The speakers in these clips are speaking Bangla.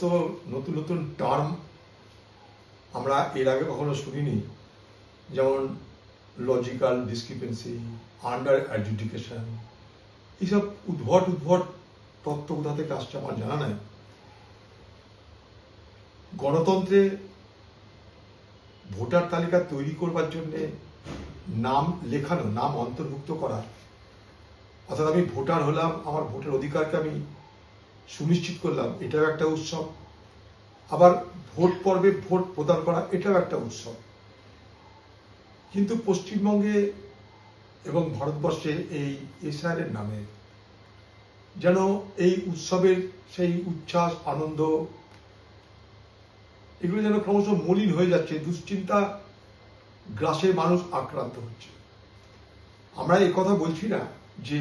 সমস্ত নতুন নতুন টার্ম আমরা এর আগে কখনো শুনিনি, যেমন লজিক্যাল ডিসক্রিপেন্সি, আন্ডার অ্যাডজুডিকেশন, এইসব উদ্ভট উদ্ভট তত্ত্ব কোথা থেকে আসছে আমার জানা নাই। গণতন্ত্রে ভোটার তালিকা তৈরি করবার জন্য নাম লেখানো, নাম অন্তর্ভুক্ত করা, অর্থাৎ আমি ভোটার হলাম, আমার ভোটের অধিকারকে আমি সুনিশ্চিত করলাম, এটাও একটা উৎসব। আবার ভোট পর্বে ভোট প্রদান করা, এটাও একটা উৎসব। কিন্তু পশ্চিমবঙ্গে এবং ভারতবর্ষে এই এসআইআর নামে যেন এই উৎসবের সেই উচ্ছ্বাস, আনন্দ, এগুলো যেন ক্রমশ মলিন হয়ে যাচ্ছে। দুশ্চিন্তা গ্রাসে মানুষ আক্রান্ত হচ্ছে। আমরা এই কথা বলছি না যে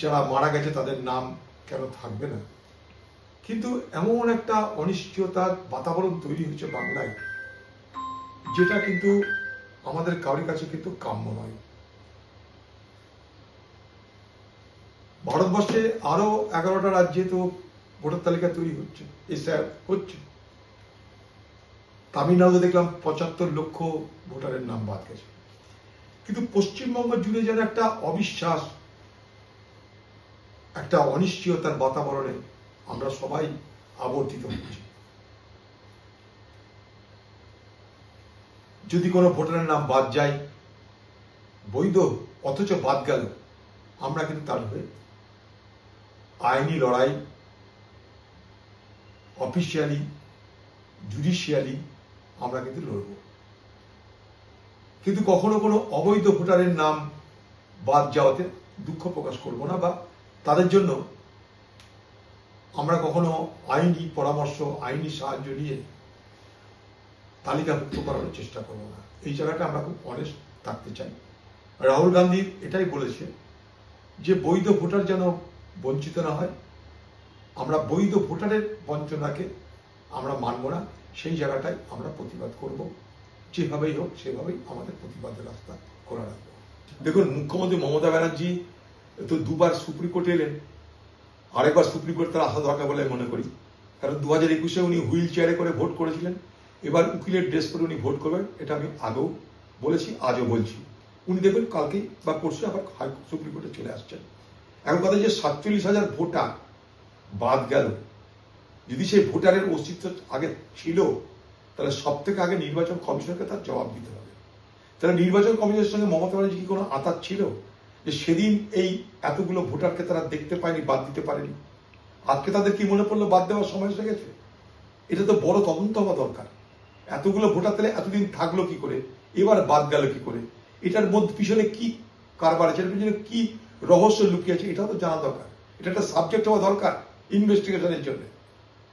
যারা মারা গেছে তাদের নাম কেন থাকবে না, কিন্তু এমন একটা অনিশ্চয়তার বাতাবরণ তৈরি হচ্ছে বাংলায়, যেটা কিন্তু আমাদের কারোর কাছে কিন্তু কাম্য নয়। ভারতবর্ষে আরো 11টা রাজ্যে তো ভোটার তালিকা তৈরি হচ্ছে, এসআইআর হচ্ছে। তামিলনাড়ুতে দেখলাম 75 লক্ষ ভোটারের নাম বাদ গেছে। কিন্তু পশ্চিমবঙ্গ জুড়ে যেন একটা অবিশ্বাস, একটা অনিশ্চয়তার বাতাবরণে আমরা সবাই আবর্তিত হচ্ছি। যদি কোনো ভোটারের নাম বাদ যায়, বৈধ অথচ বাদ গেল, আমরা কিন্তু তার হয়ে আইনি লড়াই, অফিসিয়ালি, জুডিশিয়ালি আমরা কিন্তু লড়ব। কিন্তু কখনো কোনো অবৈধ ভোটারের নাম বাদ যাওয়াতে দুঃখ প্রকাশ করব না, বা তাদের জন্য আমরা কখনো আইনি পরামর্শ, আইনি সাহায্য নিয়ে তালিকাভুক্ত করার চেষ্টা করব না। এই জায়গাটা আমরা খুব অনেস্ট থাকতে চাই। রাহুল গান্ধী এটাই বলেছে যে বৈধ ভোটার যেন বঞ্চিত না হয়। আমরা বৈধ ভোটারের বঞ্চনাকে আমরা মানব না, সেই জায়গাটায় আমরা প্রতিবাদ করব। যেভাবেই হোক সেভাবেই আমাদের প্রতিবাদের রাস্তা খোলা রাখবো। দেখুন, মুখ্যমন্ত্রী মমতা ব্যানার্জি তো দুবার সুপ্রিম কোর্টে এলেন, আরেকবার সুপ্রিম কোর্ট তার আসা দরকার বলে মনে করি। কারণ 2021-এ উনি হুইল চেয়ারে করে ভোট করেছিলেন, এবার উকিলের ড্রেস পরে উনি ভোট করবেন, এটা আমি আগেও বলেছি, আজও বলছি। উনি দেখবেন কালকেই বা পরশু আবার সুপ্রিম কোর্টে চলে আসছেন। এখন কথা যে 47,000 ভোটার বাদ গেল, যদি সেই ভোটারের অস্তিত্ব আগে ছিল, তাহলে সব থেকে আগে নির্বাচন কমিশনকে তার জবাব দিতে হবে। তাহলে নির্বাচন কমিশনের সঙ্গে মমতা ব্যানার্জি কি কোনো আঁতাত ছিল যে সেদিন এই এতগুলো ভোটারকে তারা দেখতে পায়নি, বাদ দিতে পারেনি? আজকে তাদের কি মনে পড়লো বাদ দেওয়ার সময় এসে গেছে? এটা তো বড় তদন্ত হওয়া দরকার। এতগুলো ভোটার তাহলে এতদিন থাকলো কি করে, এবার বাদ গেল কি করে, এটার মধ্যে পিছনে কি কারবার আছে, এর পিছনে কি রহস্য লুকিয়ে আছে, এটাও তো জানা দরকার। এটা একটা সাবজেক্ট হওয়া দরকার ইনভেস্টিগেশনের জন্য,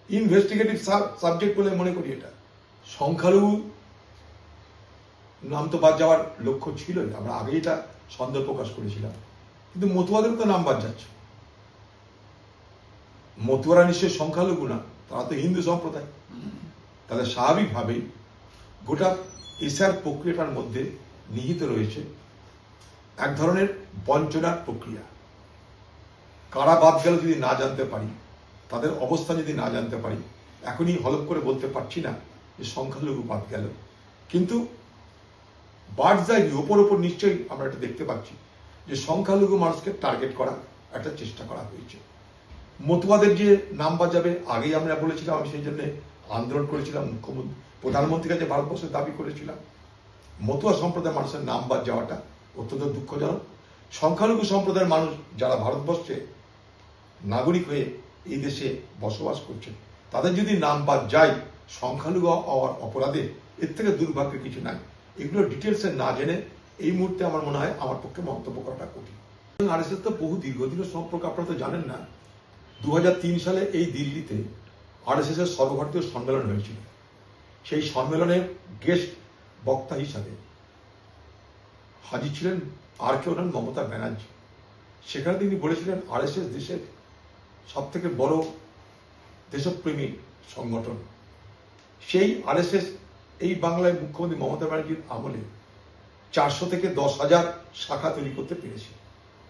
ইনভেস্টিগেটিভ সাবজেক্ট বলে মনে করি। এটা সংখ্যালঘু নাম তো বাদ যাওয়ার লক্ষ্য ছিলই, আমরা আগে এটা সন্দেহ প্রকাশ করেছিলাম, কিন্তু মতুয়াদের তো নাম বাদ যাচ্ছে। মতুয়ারা নিশ্চয়ই সংখ্যালঘু না, তারা তো হিন্দু সম্প্রদায়। তাহলে স্বাভাবিকভাবেই গোটা এসআর প্রক্রিয়াটার মধ্যে নিহিত রয়েছে এক ধরনের বঞ্চনার প্রক্রিয়া। কারা বাদ গেল যদি না জানতে পারি, তাদের অবস্থা যদি না জানতে পারি, এখনই হলপ করে বলতে পারছি না যে সংখ্যালঘু বাদ গেল। কিন্তু বার্ডস আই ভিউ, ওপর ওপর নিশ্চয়ই আমরা এটা দেখতে পাচ্ছি যে সংখ্যালঘু মানুষকে টার্গেট করা একটা চেষ্টা করা হয়েছে। মতুয়াদের যে নাম বাদ যাবে, আগেই আমরা বলেছিলাম, আমি সেই জন্য আন্দোলন করেছিলাম, মুখ্যমন্ত্রী প্রধানমন্ত্রীর কাছে ভারতবর্ষের দাবি করেছিলাম। মতুয়া সম্প্রদায়ের মানুষের নাম বাদ যাওয়াটা অত্যন্ত দুঃখজনক। সংখ্যালঘু সম্প্রদায়ের মানুষ যারা ভারতবর্ষে নাগরিক হয়ে এই দেশে বসবাস করছেন, তাদের যদি নাম বাদ যায় সংখ্যালঘু হওয়ার অপরাধে, এর থেকে দুর্ভাগ্যের কিছু নাই। এগুলো ডিটেলসে না জেনে এই মুহূর্তে আমার মনে হয় আমার পক্ষে মন্তব্য করাটা কঠিন। আরএসএস তো বহু দীর্ঘদিনের সম্পর্ক, আপনারা তো জানেন না। 2003 সালে এই দিল্লিতে আরএসএস এর সর্বভারতীয় সম্মেলন হয়েছিল। সেই সম্মেলনের গেস্ট বক্তা হিসাবে হাজির ছিলেন আর কেউ নন, মমতা ব্যানার্জি। সেখানে তিনি বলেছিলেন আরএসএস দেশের সব থেকে বড় দেশপ্রেমী সংগঠন। সেই আরএসএস এই বাংলায় মুখ্যমন্ত্রী মমতা ব্যানার্জির আমলে 400 থেকে 10,000 শাখা তৈরি করতে পেরেছে।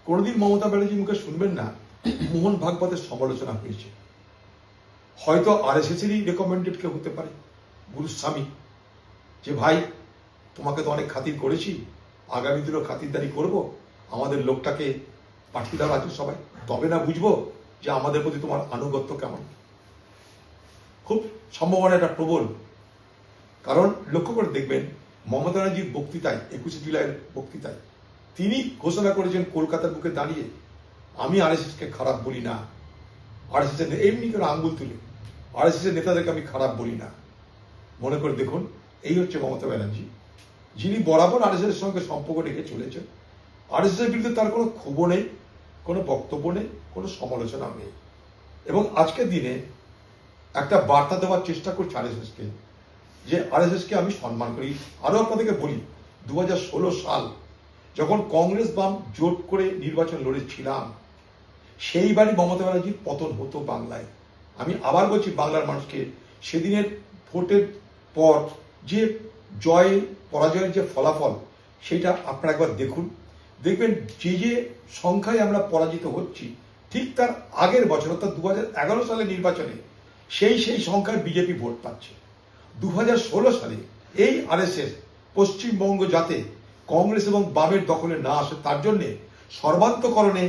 কোনোদিন মমতা ব্যানার্জির মুখে শুনবেন না মোহন ভাগবতের সমালোচনা হয়েছে। হয়তো আরএসএসেরই রেকমেন্ডেড কেউ হতে পারে, গুরুস্বামী, যে ভাই তোমাকে তো অনেক খাতির করেছি, আগামী দিনও খাতিরদারি করব, আমাদের লোকটাকে পাঠিয়ে দেওয়া আছে সবাই, তবে না বুঝবো যে আমাদের প্রতি তোমার আনুগত্য কেমন। খুব সম্ভাবনা এটা প্রবল। কারণ লক্ষ্য করে দেখবেন মমতা ব্যানার্জির বক্তৃতায়, 21শে জুলাইয়ের বক্তৃতায় তিনি ঘোষণা করেছেন কলকাতার বুকে দাঁড়িয়ে, আমি আরএসএসকে খারাপ বলি না, আরএসএস এমনি করে আঙ্গুল তুলে আরএসএস নেতাদেরকে আমি খারাপ বলি না। মনে করে দেখুন, এই হচ্ছে মমতা ব্যানার্জি, যিনি বরাবর আরএসএস সঙ্গে সম্পর্ক রেখে চলেছেন। আরএসএস বিরুদ্ধে তার কোনো ক্ষোভ নেই, কোনো বক্তব্য নেই, কোনো সমালোচনা নেই, এবং আজকের দিনে একটা বার্তা দেওয়ার চেষ্টা করছে আরএসএসকে, যে আরএসএসকে আমি সম্মান করি। আরো আপনাদেরকে বলি, 2016 সাল যখন কংগ্রেস বাম জোট করে নির্বাচন লড়েছিলাম, সেইবারই মমতা ব্যানার্জির পতন হতো বাংলায়। আমি আবার বলছি বাংলার মানুষকে, সেদিনের ভোটের পর যে জয় পরাজয়ের যে ফলাফল, সেটা আপনারা একবার দেখুন, দেখবেন যে যে সংখ্যায় আমরা পরাজিত হচ্ছি, ঠিক তার আগের বছর অর্থাৎ 2011 সালের নির্বাচনে সেই সংখ্যায় বিজেপি ভোট পাচ্ছে। 2016 সালে এই আরএসএস পশ্চিমবঙ্গ যাতে কংগ্রেস এবং বামের দখলে না আসে, তার জন্য সর্বান্তকরণে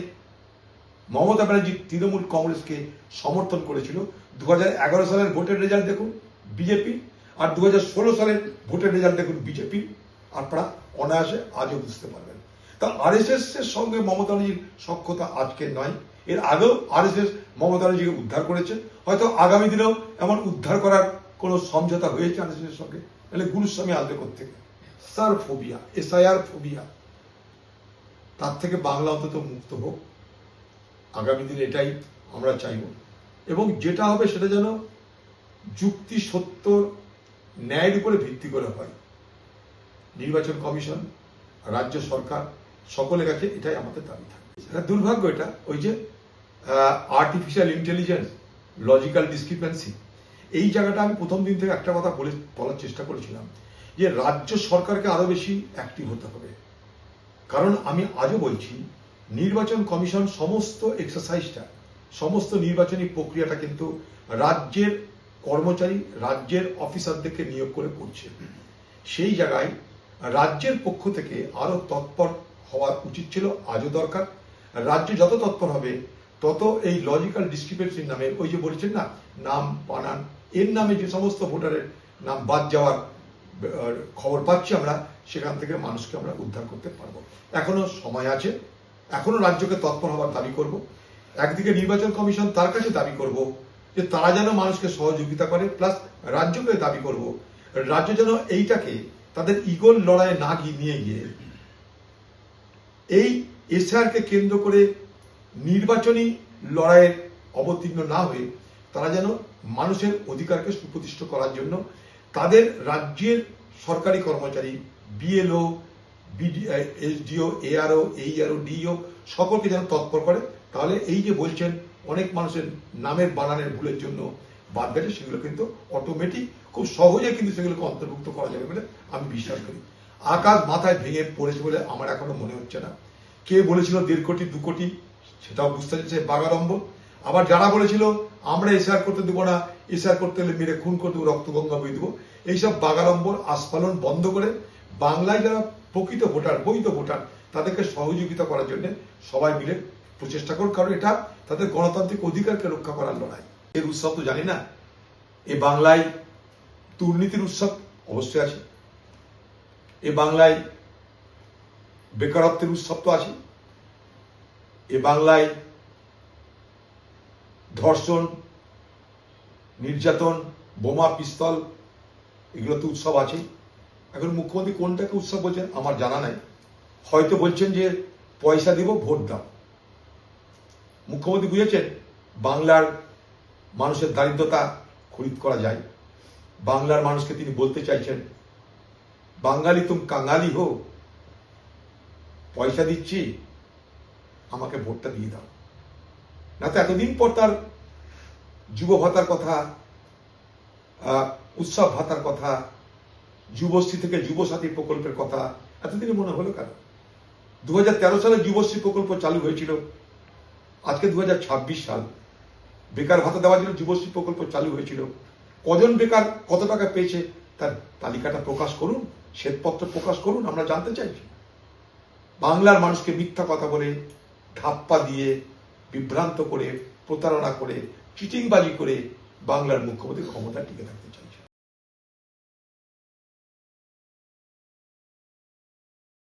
মমতা ব্যানার্জি তৃণমূল কংগ্রেসকে সমর্থন করেছিল। 2011 সালের ভোটের রেজাল্ট দেখুন বিজেপি, আর 2016 সালের ভোটের রেজাল্ট দেখুন বিজেপি, আপনারা অনায়াসে আজও বুঝতে পারবেন। তা আরএসএস এর সঙ্গে মমতা ব্যানার্জির সখ্যতা আজকে নয়, এর আগেও আরএসএস মমতা ব্যানার্জিকে উদ্ধার করেছে, হয়তো আগামী দিনেও এমন উদ্ধার করার কোনো সমঝোতা হয়েছে আরএসএস এর সঙ্গে। তাহলে গুরুস্বামী আসবে কোথেকে? সার ফোবিয়া, এসআইআর ফোবিয়া, তার থেকে বাংলা অন্তত মুক্ত হোক, আগামী দিনে এটাই আমরা চাইব। এবং যেটা হবে সেটা যেন যুক্তি, সত্য, ন্যায়ের উপরে ভিত্তি করে হয়। নির্বাচন কমিশন, রাজ্য সরকার, সকলের কাছে এটাই আমাদের দাবি থাকে। দুর্ভাগ্য এটা, ওই যে আর্টিফিশিয়াল ইন্টেলিজেন্স, লজিক্যাল ডিসক্রিপেন্সি, এই জায়গাটা আমি প্রথম দিন থেকে একটা কথা বলার চেষ্টা করেছিলাম, যে রাজ্য সরকারকে আরো বেশি অ্যাক্টিভ হতে হবে। কারণ আমি আজও বলছি, নির্বাচন কমিশন সমস্ত এক্সারসাইজটা, সমস্ত নির্বাচনী প্রক্রিয়াটা কিন্তু রাজ্যের কর্মচারী, রাজ্যের অফিসারদেরকে নিয়োগ করে করছে। সেই জায়গায় রাজ্যের পক্ষ থেকে আরো তৎপর হওয়া উচিত ছিল, আজও দরকার। রাজ্য যত তৎপর হবে, তত এই লজিক্যাল ডিসক্রিপেন্সির নামে, ওই যে বলেছেন না, নাম বানান, এর নামে যে সমস্ত ভোটারের নাম বাদ যাওয়ার খবর পাচ্ছি আমরা, সেখান থেকে মানুষকে আমরা উদ্ধার করতে পারবো। এখনো সময় আছে, এখনো রাজ্যকে তৎপর হওয়ার দাবি করব। একদিকে নির্বাচন কমিশন, তার কাছে দাবি করব যে তারা যেন মানুষকে সহযোগিতা করে, প্লাস রাজ্যকে দাবি করব রাজ্য যেন এইটাকে তাদের ইগোর লড়াইয়ে না নিয়ে গিয়ে এই এসআরকে কেন্দ্র করে নির্বাচনী লড়াইয়ে অবতীর্ণ না হয়ে তারা যেন মানুষের অধিকারকে সুপ্রতিষ্ঠিত করার জন্য তাদের রাজ্যের সরকারি কর্মচারী, BLO, SDO, ARO, AERO, DO সকলকে যেন তৎপর করে। তাহলে এই যে বলছেন অনেক মানুষের নামের বানানের ভুলের জন্য বাদ গেছে, সেগুলো কিন্তু অটোমেটিক খুব সহজে কিন্তু সেগুলোকে অন্তর্ভুক্ত করা যাবে বলে আমি বিশ্বাস করি। আকাশ মাথায় ভেঙে পড়েছে বলে আমার এখনো মনে হচ্ছে না। কে বলেছিল 1.5 কোটি 2 কোটি, সেটাও বুঝতে চাইছে বাগাড়ম্বর। আবার যারা বলেছিল আমরা এসআর করতে দেবো না, এসআর করতে হলে মেরে খুন করে দেবো, রক্তগঙ্গা বই দেবো, এইসব বাগাড়ম্বর আস্ফালন বন্ধ করে বাংলায় যারা প্রকৃত ভোটার, বৈধ ভোটার, তাদেরকে সহযোগিতা করার জন্য সবাই মিলে প্রচেষ্টা করুন। কারণ এটা তাদের গণতান্ত্রিক অধিকারকে রক্ষা করার লড়াই। এর উৎসব তো জানি না, এ বাংলায় দুর্নীতির উৎসব অবশ্যই আছে, এ বাংলায় বেকারত্বের উৎসব তো আছে, এ বাংলায় ধর্ষণ, নির্যাতন, বোমা, পিস্তল, এগুলো তো উৎসব আছে। এখন মুখ্যমন্ত্রী কোনটাকে উৎসব বলছেন আমার জানা নাই, হয়তো বলছেন যে পয়সা দিব, ভোট দাও। মুখ্যমন্ত্রী বুঝেছেন বাংলার মানুষের দারিদ্রতা খরিদ করা যায়। বাংলার মানুষকে তিনি বলতে চাইছেন, বাঙালি তুম কাঙালি হো, পয়সা দিচ্ছি, আমাকে ভোটটা দিয়ে দাও। না তো এতদিন পর তার যুব ভাতার কথা, উৎসব ভাতার কথা, যুবশ্রী থেকে যুবসাথী প্রকল্পের কথা এতদিনে মনে হলো কেন? 2013 সালে যুবশ্রী প্রকল্প চালু হয়েছিল, আজকে 2026 সাল। বেকার ভাতা দেওয়ার জন্য যুবশ্রী প্রকল্প চালু হয়েছিল, কজন বেকার কত টাকা পেয়েছে তার তালিকাটা প্রকাশ করুন, শ্বেতপত্র প্রকাশ করুন, আমরা জানতে চাইছি। বাংলার মানুষকে মিথ্যা কথা বলে, ধাপ্পা দিয়ে, বিভ্রান্ত করে, প্রতারণা করে, চিটিংবাজি করে বাংলার মুখ্যমন্ত্রী ক্ষমতা টিকে থাকতে চাইছে।